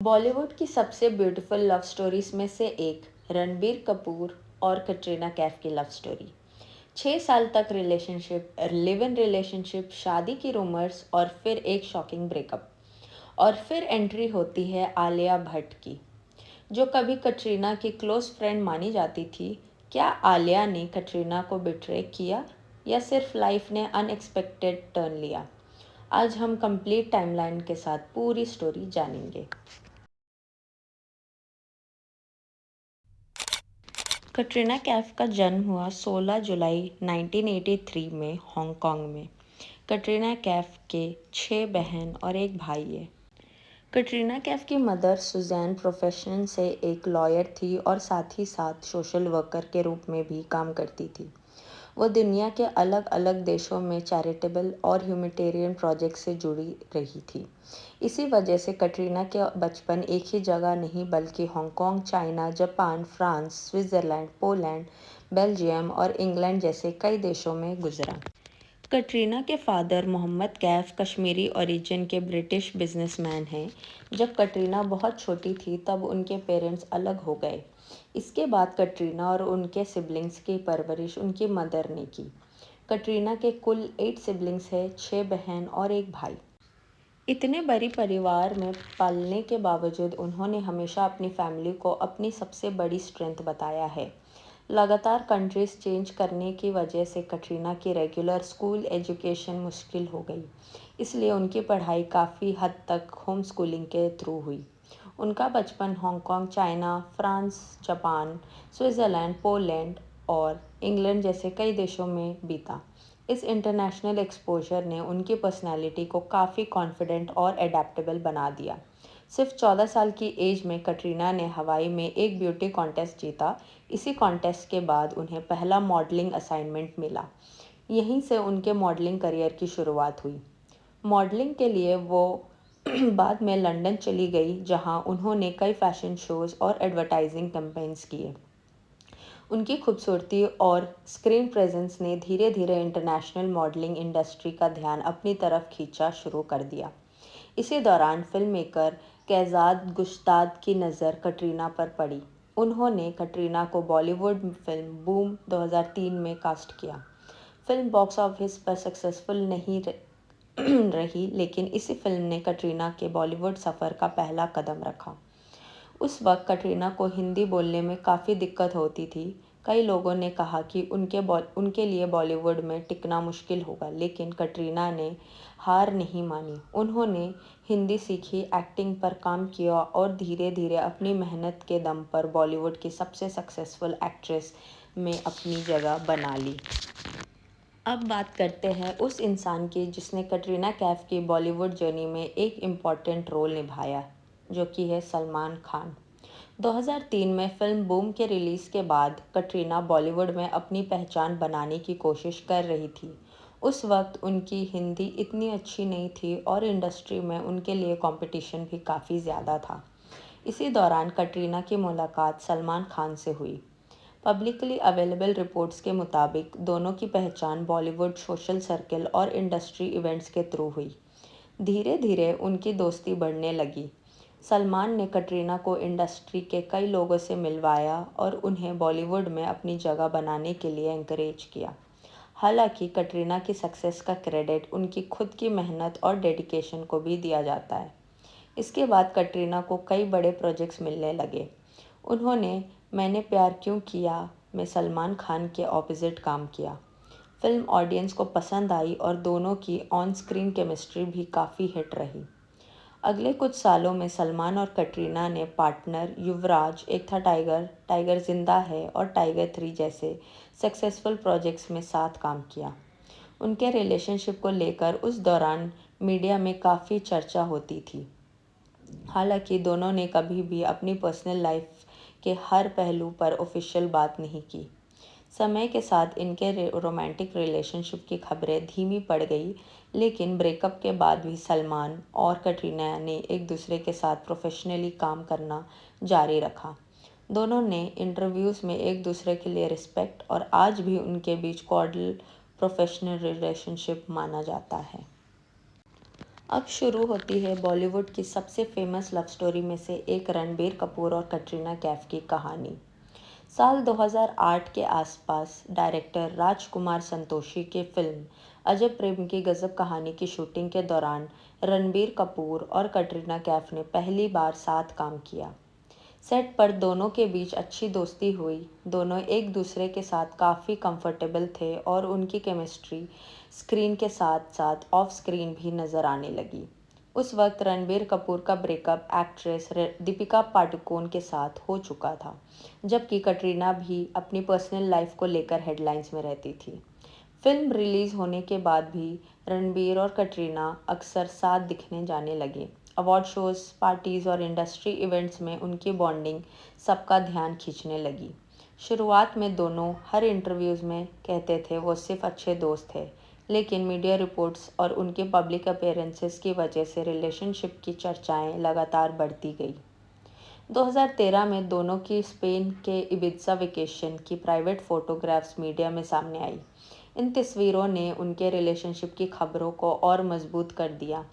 बॉलीवुड की सबसे beautiful love stories में से एक रणबीर कपूर और कटरीना कैफ की लव स्टोरी। 6 साल तक रिलेशनशिप, लिव इन रिलेशनशिप, शादी की रूमर्स और फिर एक शॉकिंग ब्रेकअप। और फिर एंट्री होती है आलिया भट्ट की, जो कभी कटरीना की क्लोज फ्रेंड मानी जाती थी। क्या आलिया ने कटरीना को बिट्रे किया या सिर्फ लाइफ ने अनएक्सपेक्टेड टर्न लिया? आज हम कंप्लीट टाइमलाइन के साथ पूरी स्टोरी जानेंगे। कटरीना कैफ का जन्म हुआ 16 जुलाई 1983 में हांगकांग में। कटरीना कैफ के 6 बहन और एक भाई है। कटरीना कैफ की मदर सुजैन प्रोफेशन से एक लॉयर थी और साथ ही साथ सोशल वर्कर के रूप में भी काम करती थी। वो दुनिया के अलग अलग देशों में चैरिटेबल और ह्यूमैनिटेरियन प्रोजेक्ट से जुड़ी रही थी। इसी वजह से कटरीना के बचपन एक ही जगह नहीं बल्कि Hong Kong, China, Japan, France, Switzerland, Poland, Belgium और इंग्लैंड जैसे कई देशों में गुजरा। कटरीना के फादर मोहम्मद कैफ कश्मीरी ओरिजिन के ब्रिटिश बिजनेसमैन हैं। जब कटरीना बहुत छोटी थी तब उनके पेरेंट्स अलग हो गए। इसके बाद कटरीना और उनके सिबलिंग्स की परवरिश उनकी मदर ने की। कटरीना के कुल 8 सिबलिंग्स हैं, 6 बहन और एक भाई। इतने बड़ी परिवार में पलने के बावजूद उन्होंने हमेशा अपनी फैमिली को अपनी सबसे बड़ी स्ट्रेंथ बताया है। लगातार कंट्रीज चेंज करने की वजह से कटरीना की रेगुलर स्कूल एजुकेशन मुश्किल हो गई, इसलिए उनकी पढ़ाई काफ़ी हद तक होम स्कूलिंग के थ्रू हुई। उनका बचपन Hong Kong, China, France, Japan, Switzerland, Poland और इंग्लैंड जैसे कई देशों में बीता। इस इंटरनेशनल एक्सपोजर ने उनकी पर्सनैलिटी को काफ़ी कॉन्फिडेंट और एडेप्टेबल बना दिया। सिर्फ 14 साल की एज में कटरीना ने हवाई में एक ब्यूटी कॉन्टेस्ट जीता। इसी कॉन्टेस्ट के बाद उन्हें पहला मॉडलिंग असाइनमेंट मिला। यहीं से उनके मॉडलिंग करियर की शुरुआत हुई। मॉडलिंग के लिए वो बाद में लंदन चली गई, जहां उन्होंने कई फैशन शोज़ और एडवर्टाइजिंग कैंपेन्स किए। उनकी खूबसूरती और स्क्रीन प्रेजेंस ने धीरे धीरे इंटरनेशनल मॉडलिंग इंडस्ट्री का ध्यान अपनी तरफ खींचा शुरू कर दिया। इसी दौरान फिल्म मेकर कैजाद गुश्ताद की नज़र कटरीना पर पड़ी। उन्होंने कटरीना को बॉलीवुड फिल्म बूम 2003 में कास्ट किया। फिल्म बॉक्स ऑफिस पर सक्सेसफुल नहीं रही, लेकिन इसी फिल्म ने कटरीना के बॉलीवुड सफ़र का पहला कदम रखा। उस वक्त कटरीना को हिंदी बोलने में काफ़ी दिक्कत होती थी। कई लोगों ने कहा कि उनके लिए बॉलीवुड में टिकना मुश्किल होगा, लेकिन कटरीना ने हार नहीं मानी। उन्होंने हिंदी सीखी, एक्टिंग पर काम किया और धीरे धीरे अपनी मेहनत के दम पर बॉलीवुड की सबसे सक्सेसफुल एक्ट्रेस में अपनी जगह बना ली। अब बात करते हैं उस इंसान की जिसने कटरीना कैफ की बॉलीवुड जर्नी में एक इम्पॉर्टेंट रोल निभाया, जो कि है सलमान खान। 2003 में फिल्म बूम के रिलीज़ के बाद कटरीना बॉलीवुड में अपनी पहचान बनाने की कोशिश कर रही थी। उस वक्त उनकी हिंदी इतनी अच्छी नहीं थी और इंडस्ट्री में उनके लिए कंपटीशन भी काफ़ी ज़्यादा था। इसी दौरान कटरीना की मुलाकात सलमान खान से हुई। पब्लिकली अवेलेबल रिपोर्ट्स के मुताबिक दोनों की पहचान बॉलीवुड सोशल सर्कल और इंडस्ट्री इवेंट्स के थ्रू हुई। धीरे धीरे उनकी दोस्ती बढ़ने लगी। सलमान ने कटरीना को इंडस्ट्री के कई लोगों से मिलवाया और उन्हें बॉलीवुड में अपनी जगह बनाने के लिए एंकरेज किया। हालांकि कटरीना की सक्सेस का क्रेडिट उनकी खुद की मेहनत और डेडिकेशन को भी दिया जाता है। इसके बाद कटरीना को कई बड़े प्रोजेक्ट्स मिलने लगे। उन्होंने मैंने प्यार क्यों किया में सलमान खान के ऑपोजिट काम किया। फिल्म ऑडियंस को पसंद आई और दोनों की ऑन स्क्रीन केमिस्ट्री भी काफ़ी हिट रही। अगले कुछ सालों में सलमान और कटरीना ने पार्टनर, युवराज, एक था टाइगर, टाइगर जिंदा है और टाइगर 3 जैसे सक्सेसफुल प्रोजेक्ट्स में साथ काम किया। उनके रिलेशनशिप को लेकर उस दौरान मीडिया में काफ़ी चर्चा होती थी। हालांकि दोनों ने कभी भी अपनी पर्सनल लाइफ के हर पहलू पर ऑफिशियल बात नहीं की। समय के साथ इनके रोमांटिक रिलेशनशिप की खबरें धीमी पड़ गई, लेकिन ब्रेकअप के बाद भी सलमान और कटरीना ने एक दूसरे के साथ प्रोफेशनली काम करना जारी रखा। दोनों ने इंटरव्यूज़ में एक दूसरे के लिए रिस्पेक्ट और आज भी उनके बीच कॉर्डियल प्रोफेशनल रिलेशनशिप माना जाता है। अब शुरू होती है बॉलीवुड की सबसे फेमस लव स्टोरी में से एक, रणबीर कपूर और कटरीना कैफ की कहानी। साल 2008 के आसपास डायरेक्टर राजकुमार संतोषी की फिल्म अजब प्रेम की गजब कहानी की शूटिंग के दौरान रणबीर कपूर और कटरीना कैफ ने पहली बार साथ काम किया। सेट पर दोनों के बीच अच्छी दोस्ती हुई। दोनों एक दूसरे के साथ काफ़ी कंफर्टेबल थे और उनकी केमिस्ट्री स्क्रीन के साथ साथ ऑफ स्क्रीन भी नज़र आने लगी। उस वक्त रणबीर कपूर का ब्रेकअप एक्ट्रेस दीपिका पादुकोण के साथ हो चुका था, जबकि कटरीना भी अपनी पर्सनल लाइफ को लेकर हेडलाइंस में रहती थी। फिल्म रिलीज़ होने के बाद भी रणबीर और कटरीना अक्सर साथ दिखने जाने लगे। अवार्ड शोज़, पार्टीज़ और इंडस्ट्री इवेंट्स में उनकी बॉन्डिंग सबका ध्यान खींचने लगी। शुरुआत में दोनों हर इंटरव्यूज़ में कहते थे वो सिर्फ अच्छे दोस्त थे, लेकिन मीडिया रिपोर्ट्स और उनके पब्लिक अपीयरेंसेस की वजह से रिलेशनशिप की चर्चाएं लगातार बढ़ती गई। 2013 में दोनों की स्पेन के इबिजा वेकेशन की प्राइवेट फ़ोटोग्राफ्स मीडिया में सामने आई। इन तस्वीरों ने उनके रिलेशनशिप की खबरों को और मजबूत कर दिया।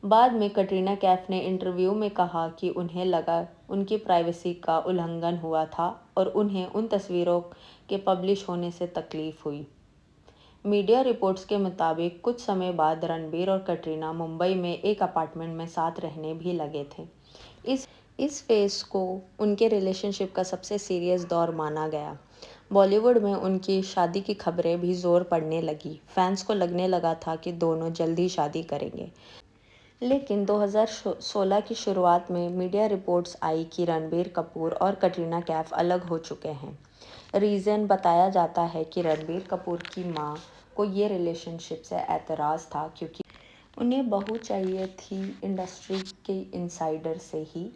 बाद में कटरीना कैफ ने इंटरव्यू में कहा कि उन्हें लगा उनकी प्राइवेसी का उल्लंघन हुआ था और उन्हें उन तस्वीरों के पब्लिश होने से तकलीफ हुई। मीडिया रिपोर्ट्स के मुताबिक कुछ समय बाद रणबीर और कटरीना मुंबई में एक अपार्टमेंट में साथ रहने भी लगे थे। इस फेज को उनके रिलेशनशिप का सबसे सीरियस दौर माना गया। बॉलीवुड में उनकी शादी की खबरें भी जोर पड़ने लगी। फैंस को लगने लगा था कि दोनों जल्द ही शादी करेंगे। लेकिन 2016 की शुरुआत में मीडिया रिपोर्ट्स आई कि रणबीर कपूर और कटरीना कैफ अलग हो चुके हैं। रीज़न बताया जाता है कि रणबीर कपूर की मां को ये रिलेशनशिप से एतराज़ था, क्योंकि उन्हें बहू चाहिए थी इंडस्ट्री के इनसाइडर से ही,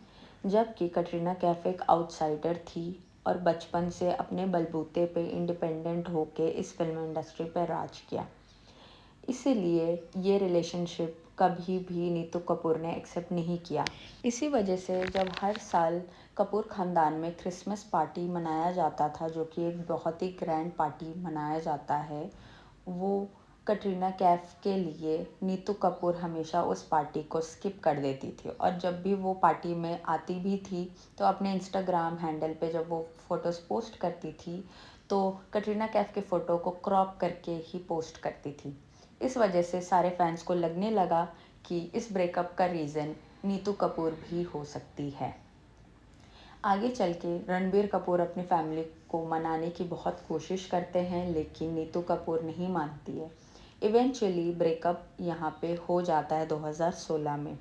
जबकि कटरीना कैफ एक आउटसाइडर थी और बचपन से अपने बलबूते पे इंडिपेंडेंट होके इस फिल्म इंडस्ट्री पर राज किया। इसीलिए ये रिलेशनशिप कभी भी नीतू कपूर ने एक्सेप्ट नहीं किया। इसी वजह से जब हर साल कपूर ख़ानदान में क्रिसमस पार्टी मनाया जाता था, जो कि एक बहुत ही ग्रैंड पार्टी मनाया जाता है, वो कटरीना कैफ के लिए नीतू कपूर हमेशा उस पार्टी को स्किप कर देती थी। और जब भी वो पार्टी में आती भी थी तो अपने इंस्टाग्राम हैंडल पे जब वो फ़ोटोज़ पोस्ट करती थी तो कटरीना कैफ के फ़ोटो को क्रॉप करके ही पोस्ट करती थी। इस वजह से सारे फैंस को लगने लगा कि इस ब्रेकअप का रीज़न नीतू कपूर भी हो सकती है। आगे चल के रणबीर कपूर अपनी फैमिली को मनाने की बहुत कोशिश करते हैं, लेकिन नीतू कपूर नहीं मानती है। इवेंचुअली ब्रेकअप यहाँ पे हो जाता है 2016 में।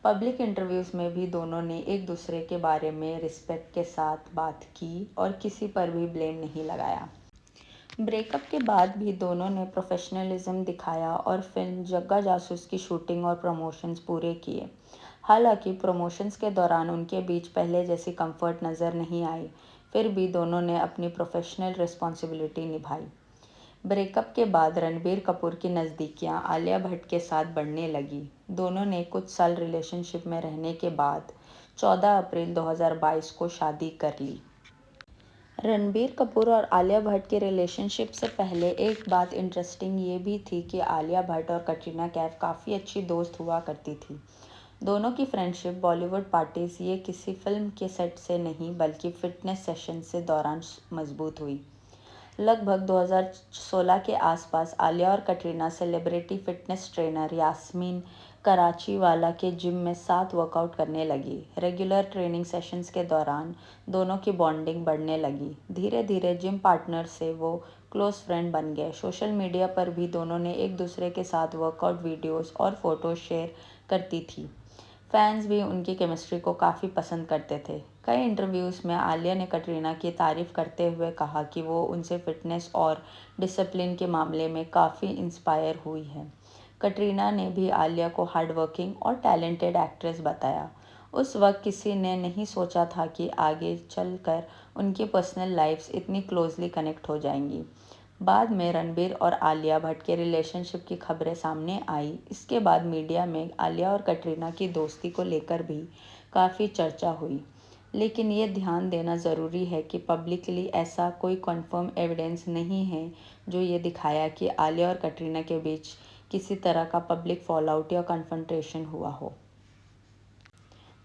पब्लिक इंटरव्यूज़ में भी दोनों ने एक दूसरे के बारे में रिस्पेक्ट के साथ बात की और किसी पर भी ब्लेम नहीं लगाया। ब्रेकअप के बाद भी दोनों ने प्रोफेशनलिज्म दिखाया और फिल्म जग्गा जासूस की शूटिंग और प्रमोशंस पूरे किए। हालांकि प्रमोशंस के दौरान उनके बीच पहले जैसी कंफर्ट नज़र नहीं आई, फिर भी दोनों ने अपनी प्रोफेशनल रिस्पॉन्सिबिलिटी निभाई। ब्रेकअप के बाद रणबीर कपूर की नज़दीकियां आलिया भट्ट के साथ बढ़ने लगी। दोनों ने कुछ साल रिलेशनशिप में रहने के बाद 14 अप्रैल 2022 को शादी कर ली। रणबीर कपूर और आलिया भट्ट के रिलेशनशिप से पहले एक बात इंटरेस्टिंग ये भी थी कि आलिया भट्ट और कटरीना कैफ काफ़ी अच्छी दोस्त हुआ करती थी। दोनों की फ्रेंडशिप बॉलीवुड पार्टीज ये किसी फिल्म के सेट से नहीं बल्कि फिटनेस सेशन से दौरान मजबूत हुई। लगभग 2016 के आसपास आलिया और Katrina celebrity fitness trainer Yasmin Karachiwala के जिम में साथ वर्कआउट करने लगी। रेगुलर ट्रेनिंग सेशंस के दौरान दोनों की बॉन्डिंग बढ़ने लगी। धीरे धीरे जिम पार्टनर से वो क्लोज फ्रेंड बन गए। सोशल मीडिया पर भी दोनों ने एक दूसरे के साथ वर्कआउट वीडियोस और फोटोज शेयर करती थी। फैंस भी उनकी केमिस्ट्री को काफ़ी पसंद करते थे। कई इंटरव्यूज़ में आलिया ने कटरीना की तारीफ़ करते हुए कहा कि वो उनसे फिटनेस और डिसिप्लिन के मामले में काफ़ी इंस्पायर हुई है। कटरीना ने भी आलिया को हार्डवर्किंग और टैलेंटेड एक्ट्रेस बताया। उस वक्त किसी ने नहीं सोचा था कि आगे चलकर उनकी पर्सनल लाइफ्स इतनी क्लोजली कनेक्ट हो जाएंगी। बाद में रणबीर और आलिया भट्ट के रिलेशनशिप की खबरें सामने आई। इसके बाद मीडिया में आलिया और कटरीना की दोस्ती को लेकर भी काफ़ी चर्चा हुई, लेकिन ये ध्यान देना ज़रूरी है कि पब्लिकली ऐसा कोई कंफर्म एविडेंस नहीं है जो ये दिखाया कि आलिया और कटरीना के बीच किसी तरह का पब्लिक फॉलआउट या कन्फ्रंटेशन हुआ हो।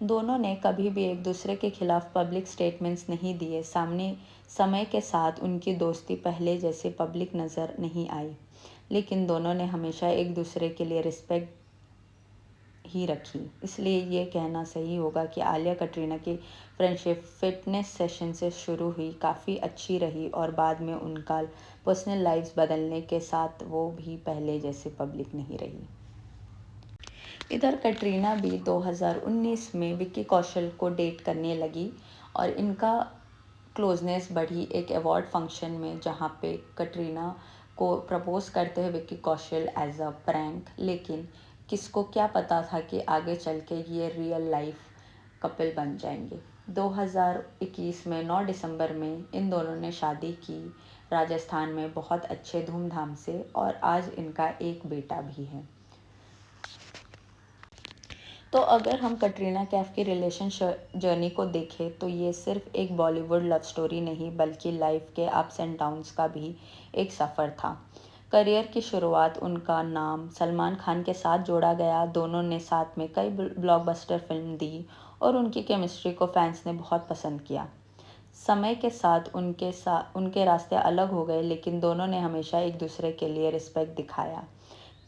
दोनों ने कभी भी एक दूसरे के खिलाफ पब्लिक स्टेटमेंट्स नहीं दिए। सामने समय के साथ उनकी दोस्ती पहले जैसे पब्लिक नज़र नहीं आई, लेकिन दोनों ने हमेशा एक दूसरे के लिए रिस्पेक्ट ही रखी। इसलिए ये कहना सही होगा कि आलिया कटरीना की फ्रेंडशिप फिटनेस सेशन से शुरू हुई, काफ़ी अच्छी रही और बाद में उनका पर्सनल लाइफ्स बदलने के साथ वो भी पहले जैसे पब्लिक नहीं रही। इधर कटरीना भी 2019 में विक्की कौशल को डेट करने लगी और इनका क्लोजनेस बढ़ी एक अवार्ड फंक्शन में, जहां पे कटरीना को प्रपोज करते हैं Vicky Kaushal as a prank. लेकिन किसको क्या पता था कि आगे चल के ये रियल लाइफ कपल बन जाएंगे। 2021 में 9 दिसंबर में इन दोनों ने शादी की राजस्थान में बहुत अच्छे धूमधाम से, और आज इनका एक बेटा भी है। तो अगर हम कटरीना कैफ की रिलेशन जर्नी को देखें तो ये सिर्फ एक बॉलीवुड लव स्टोरी नहीं, बल्कि लाइफ के अप्स एंड डाउन्स का भी एक सफ़र था। करियर की शुरुआत उनका नाम सलमान खान के साथ जोड़ा गया। दोनों ने साथ में कई ब्लॉकबस्टर फिल्म दी और उनकी केमिस्ट्री को फैंस ने बहुत पसंद किया। समय के साथ उनके रास्ते अलग हो गए, लेकिन दोनों ने हमेशा एक दूसरे के लिए रिस्पेक्ट दिखाया।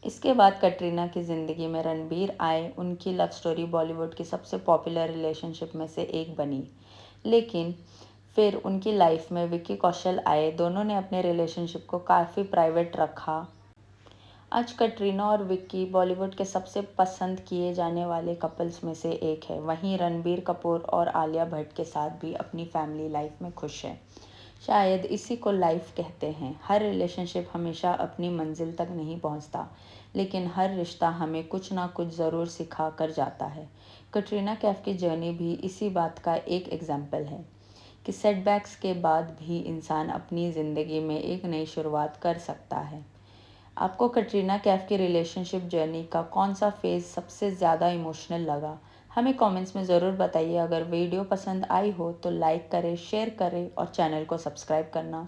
इसके बाद कटरीना की ज़िंदगी में रणबीर आए। उनकी लव स्टोरी बॉलीवुड की सबसे पॉपुलर रिलेशनशिप में से एक बनी। लेकिन फिर उनकी लाइफ में विक्की कौशल आए। दोनों ने अपने रिलेशनशिप को काफ़ी प्राइवेट रखा। आज कटरीना और विक्की बॉलीवुड के सबसे पसंद किए जाने वाले कपल्स में से एक है। वहीं रणबीर कपूर और आलिया भट्ट के साथ भी अपनी फैमिली लाइफ में खुश है। शायद इसी को लाइफ कहते हैं। हर रिलेशनशिप हमेशा अपनी मंजिल तक नहीं पहुंचता, लेकिन हर रिश्ता हमें कुछ ना कुछ ज़रूर सिखा कर जाता है। कटरीना कैफ की जर्नी भी इसी बात का एक एग्जाम्पल है कि सेटबैक्स के बाद भी इंसान अपनी ज़िंदगी में एक नई शुरुआत कर सकता है। आपको कटरीना कैफ की रिलेशनशिप जर्नी का कौन सा फेज़ सबसे ज़्यादा इमोशनल लगा? हमें कमेंट्स में ज़रूर बताइए। अगर वीडियो पसंद आई हो तो लाइक करें, शेयर करें और चैनल को सब्सक्राइब करना